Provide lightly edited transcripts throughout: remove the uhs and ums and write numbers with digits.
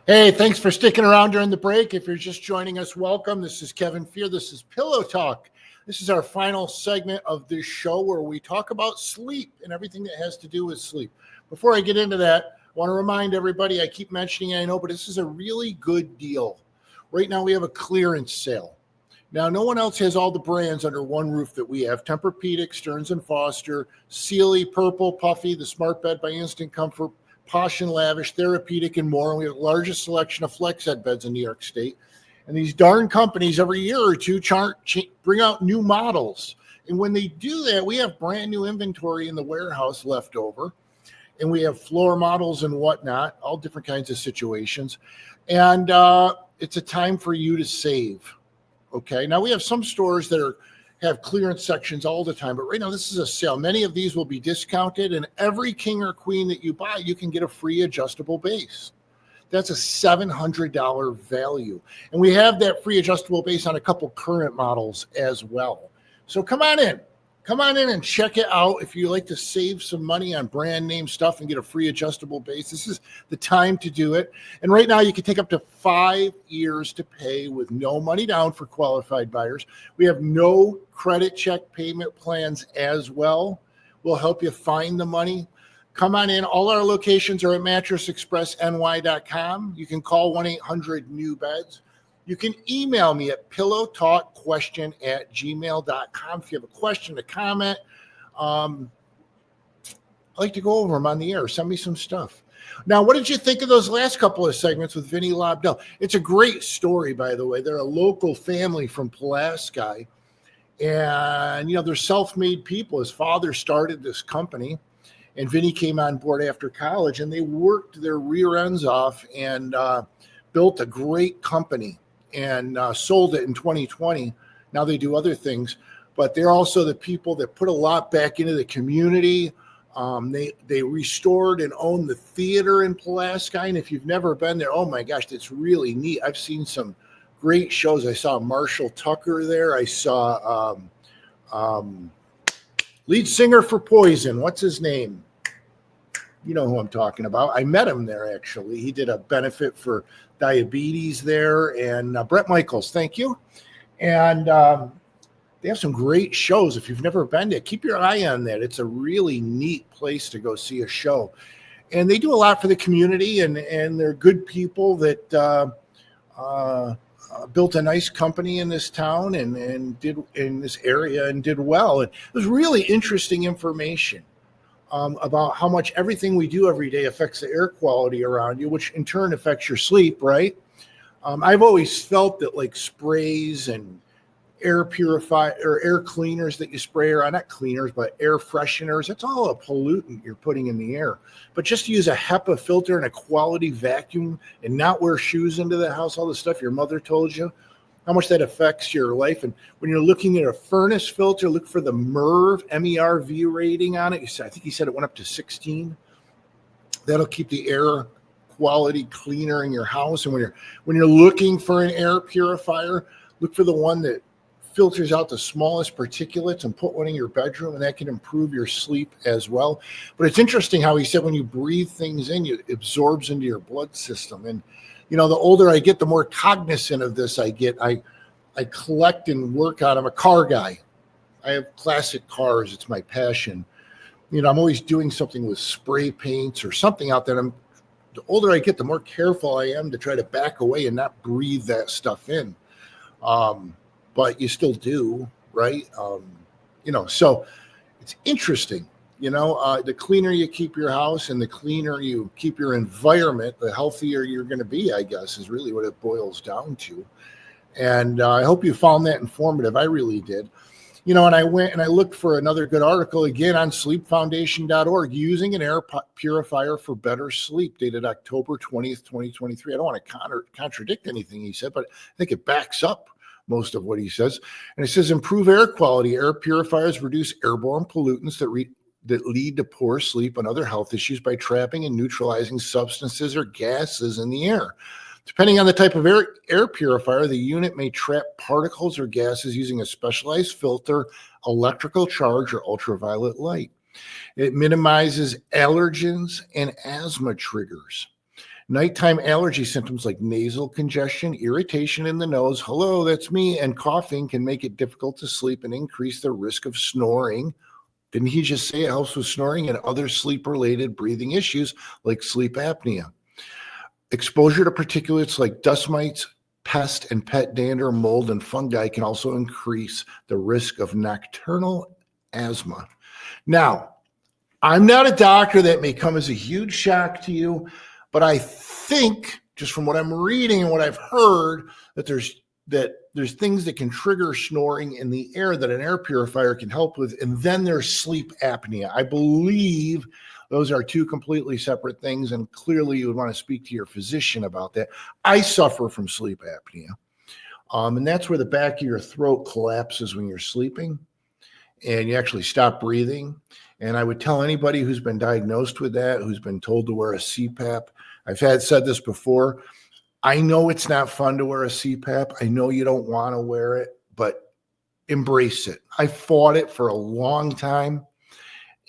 Hey, thanks for sticking around during the break. If you're just joining us, welcome. This is Kevin Fear. This is Pillow Talk. This is our final segment of this show where we talk about sleep and everything that has to do with sleep. Before I get into that, I want to remind everybody, I keep mentioning it, I know, but this is a really good deal. Right now, we have a clearance sale. Now, no one else has all the brands under one roof that we have. Tempur-Pedic, Stearns & Foster, Sealy, Purple, Puffy, the Smart Bed by Instant Comfort, Posh and Lavish, Therapeutic, and more. And we have the largest selection of flex bed beds in New York State. And these darn companies every year or two bring out new models. And when they do that, we have brand new inventory in the warehouse left over. And we have floor models and whatnot, all different kinds of situations. And it's a time for you to save. Okay. Now we have some stores that have clearance sections all the time, but right now this is a sale. Many of these will be discounted, and every king or queen that you buy, you can get a free adjustable base. That's a $700 value. And we have that free adjustable base on a couple current models as well. So come on in and check it out. If you like to save some money on brand name stuff and get a free adjustable base, this is the time to do it. And right now you can take up to 5 years to pay with no money down for qualified buyers. We have no credit check payment plans as well. We'll help you find the money. Come on in. All our locations are at mattressexpressny.com. You can call 1-800-NEW-BEDS. You can email me at pillowtalkquestion@gmail.com if you have a question, a comment. I like to go over them on the air. Send me some stuff. Now, what did you think of those last couple of segments with Vinny Lobdell? It's a great story, by the way. They're a local family from Pulaski, and they're self-made people. His father started this company, and Vinny came on board after college, and they worked their rear ends off and built a great company. And sold it in 2020. Now they do other things, but they're also the people that put a lot back into the community. They restored and owned the theater in Pulaski, and if you've never been there, oh my gosh, that's really neat. I've seen some great shows. I saw Marshall Tucker there. I saw lead singer for Poison. What's his name? You know who I'm talking about. I met him there, actually. He did a benefit for diabetes there. And Brett Michaels, thank you. And they have some great shows. If you've never been there, keep your eye on that. It's a really neat place to go see a show. And they do a lot for the community, and they're good people that built a nice company in this town and did in this area and did well. And it was really interesting information. About how much everything we do every day affects the air quality around you, which in turn affects your sleep, right? I've always felt that like sprays and air purifier or air cleaners that you spray, or not cleaners, but air fresheners, it's all a pollutant you're putting in the air. But just to use a HEPA filter and a quality vacuum and not wear shoes into the house, all the stuff your mother told you, how much that affects your life. And when you're looking at a furnace filter, look for the MERV, M-E-R-V rating on it. I think he said it went up to 16. That'll keep the air quality cleaner in your house. And when you're looking for an air purifier, look for the one that filters out the smallest particulates and put one in your bedroom, and that can improve your sleep as well. But it's interesting how he said when you breathe things in, it absorbs into your blood system. And the older I get, the more cognizant of this I get. I collect and work on. I'm a car guy. I have classic cars. It's my passion. I'm always doing something with spray paints or something out there. The older I get, the more careful I am to try to back away and not breathe that stuff in. But you still do, right? So it's interesting. The cleaner you keep your house and the cleaner you keep your environment, the healthier you're going to be, I guess, is really what it boils down to. And I hope you found that informative. I really did. And I went and I looked for another good article again on sleepfoundation.org, using an air purifier for better sleep, dated October 20th, 2023. I don't want to contradict anything he said, but I think it backs up most of what he says. And it says, improve air quality. Air purifiers reduce airborne pollutants that lead to poor sleep and other health issues by trapping and neutralizing substances or gases in the air. Depending on the type of air purifier, the unit may trap particles or gases using a specialized filter, electrical charge, or ultraviolet light. It minimizes allergens and asthma triggers. Nighttime allergy symptoms like nasal congestion, irritation in the nose, hello, that's me, and coughing can make it difficult to sleep and increase the risk of snoring. Didn't he just say it helps with snoring and other sleep-related breathing issues like sleep apnea? Exposure to particulates like dust mites, pest and pet dander, mold, and fungi can also increase the risk of nocturnal asthma. Now, I'm not a doctor. That may come as a huge shock to you, but I think, just from what I'm reading and what I've heard, that there's things that can trigger snoring in the air that an air purifier can help with, and then there's sleep apnea. I believe those are two completely separate things, and clearly you would want to speak to your physician about that. I suffer from sleep apnea, and that's where the back of your throat collapses when you're sleeping, and you actually stop breathing. And I would tell anybody who's been diagnosed with that, who's been told to wear a CPAP, I've said this before, I know it's not fun to wear a CPAP. I know you don't want to wear it, but embrace it. I fought it for a long time,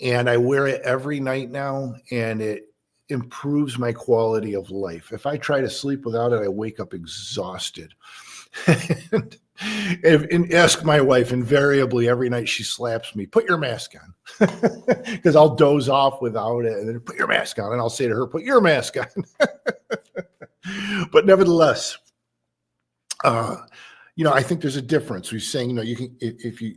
and I wear it every night now, and it improves my quality of life. If I try to sleep without it, I wake up exhausted. and ask my wife, invariably every night she slaps me, put your mask on, because I'll doze off without it, and then put your mask on, and I'll say to her, put your mask on. But nevertheless, I think there's a difference. We're saying, you can, if you,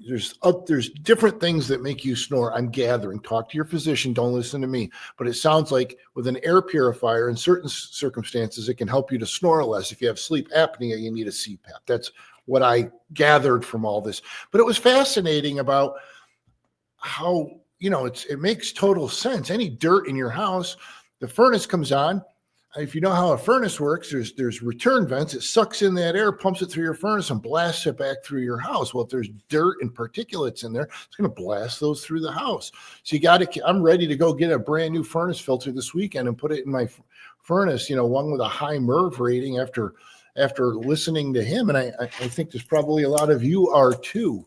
there's different things that make you snore. I'm gathering, talk to your physician. Don't listen to me, but it sounds like with an air purifier in certain circumstances, it can help you to snore less. If you have sleep apnea, you need a CPAP. That's what I gathered from all this, but it was fascinating about how, it makes total sense. Any dirt in your house, the furnace comes on. If you know how a furnace works, there's return vents. It sucks in that air, pumps it through your furnace, and blasts it back through your house. Well, if there's dirt and particulates in there, it's going to blast those through the house. So I'm ready to go get a brand new furnace filter this weekend and put it in my furnace, one with a high MERV rating after listening to him. And I think there's probably a lot of you are too.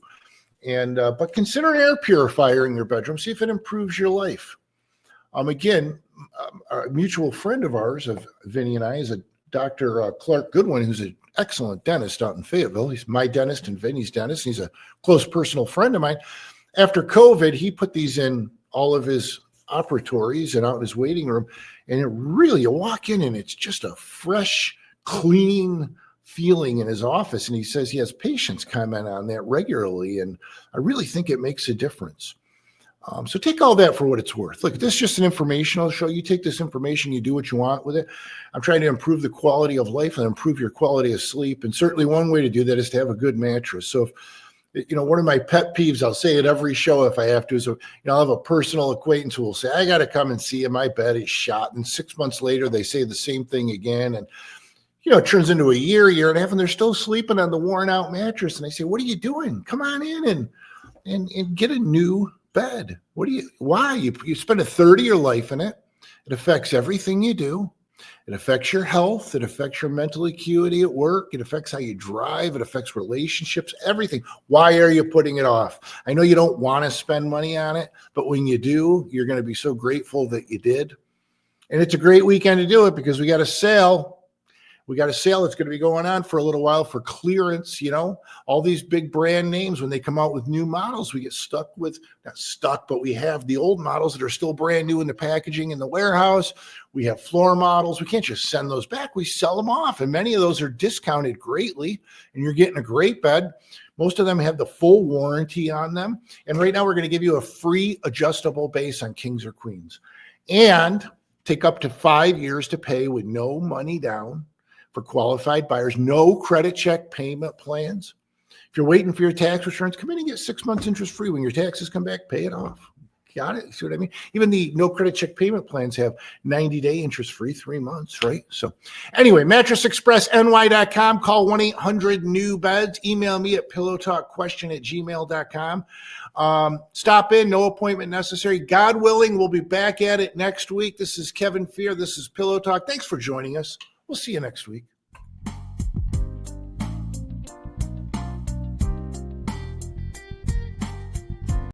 And but consider an air purifier in your bedroom. See if it improves your life. Again, a mutual friend of ours, of Vinny and I, is a Dr. Clark Goodwin, who's an excellent dentist out in Fayetteville. He's my dentist and Vinny's dentist. He's a close personal friend of mine. After COVID, he put these in all of his operatories and out in his waiting room. And you walk in and it's just a fresh, clean feeling in his office. And he says he has patients comment on that regularly. And I really think it makes a difference. So take all that for what it's worth. Look, this is just an informational show. You take this information, you do what you want with it. I'm trying to improve the quality of life and improve your quality of sleep. And certainly one way to do that is to have a good mattress. So if, one of my pet peeves, I'll say it every show if I have to, is, I'll have a personal acquaintance who will say, I got to come and see you. My bed is shot. And 6 months later, they say the same thing again. And, it turns into a year and a half, and they're still sleeping on the worn out mattress. And I say, what are you doing? Come on in and get a new bed. Why? You spend a third of your life in it. It affects everything you do. It affects your health. It affects your mental acuity at work. It affects how you drive. It affects relationships, everything. Why are you putting it off? I know you don't want to spend money on it, but when you do, you're going to be so grateful that you did. And it's a great weekend to do it because we got a sale. We got a sale that's going to be going on for a little while for clearance. All these big brand names, when they come out with new models, we get not stuck, but we have the old models that are still brand new in the packaging in the warehouse. We have floor models. We can't just send those back. We sell them off. And many of those are discounted greatly. And you're getting a great bed. Most of them have the full warranty on them. And right now we're going to give you a free adjustable base on Kings or Queens. And take up to 5 years to pay with no money down. For qualified buyers, no credit check payment plans. If you're waiting for your tax returns, come in and get 6 months interest free. When your taxes come back, pay it off. Got it? See what I mean? Even the no credit check payment plans have 90-day interest free, 3 months, right? So anyway, mattressexpressny.com. Call 1-800-NEW-BEDS. Email me at pillowtalkquestion@gmail.com. Stop in, no appointment necessary. God willing, we'll be back at it next week. This is Kevin Fear. This is Pillow Talk. Thanks for joining us. We'll see you next week.